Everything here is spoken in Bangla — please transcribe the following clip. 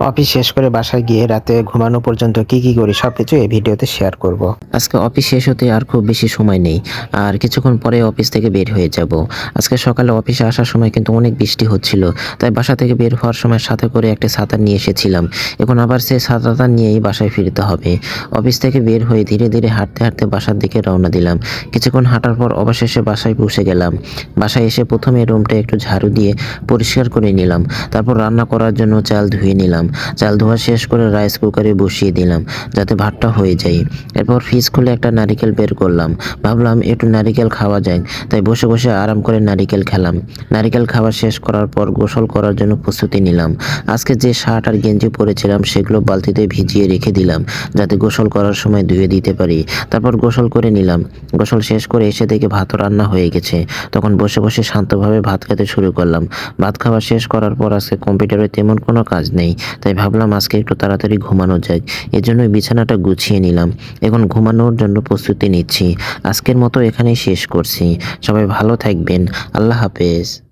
অফিস শেষ করে বাসায় গিয়ে রাতে ঘুমানো পর্যন্ত কি করি সবকিছু এই ভিডিওতে শেয়ার করব। আজকে অফিস শেষ হতে আর খুব বেশি সময় নেই, আর কিছুক্ষণ পরে অফিস থেকে বের হয়ে যাব। আজকে সকালে অফিসে আসার সময় কিন্তু অনেক বৃষ্টি হচ্ছিল, তাই বাসা থেকে বের হওয়ার সময় সাথে করে একটা ছাতা নিয়ে এসেছিলাম। এখন আবার সেই ছাতাটা নিয়েই বাসায় ফিরতে হবে। অফিস থেকে বের হয়ে ধীরে ধীরে হাঁটতে হাঁটতে বাসার দিকে রওনা দিলাম। কিছুক্ষণ হাঁটার পর অবশেষে বাসায় পৌঁছে গেলাম। বাসায় এসে প্রথমে রুমটা একটু ঝাড়ু দিয়ে পরিষ্কার করে নিলাম। তারপর রান্না করার জন্য চাল ধুয়ে নিলাম। চাল ধোয়া শেষ করে রাইস কুকারে বসিয়ে দিলাম যাতে ভাতটা হয়ে যায়। এরপর ফ্রিজ খুলে একটা নারিকেল বের করলাম। ভাবলাম একটু নারিকেল খাওয়া যায়, তাই বসে বসে আরাম করে নারিকেল খেলাম। নারিকেল খাওয়া শেষ করার পর গোসল করার জন্য প্রস্তুতি নিলাম। আজকে যে শার্ট আর গেঞ্জি পরেছিলাম সেগুলো বালতিতে ভিজিয়ে রেখে দিলাম যাতে গোসল করার সময় ধুয়ে দিতে পারি। তারপর গোসল করে নিলাম। গোসল শেষ করে এসে দেখে ভাতও রান্না হয়ে গেছে। তখন বসে বসে শান্তভাবে ভাত খেতে শুরু করলাম। ভাত খাওয়া শেষ করার পর আজকে কম্পিউটারে তেমন কোনো কাজ নেই, তাই ভাবলাম আজকে একটু তাড়াতাড়ি ঘুমানো যায়। এজন্যই বিছানাটা গুছিয়ে নিলাম। এখন ঘুমানোর জন্য প্রস্তুতি নিচ্ছি। আজকের মতো এখানেই শেষ করছি। সবাই ভালো থাকবেন। আল্লাহ হাফেজ।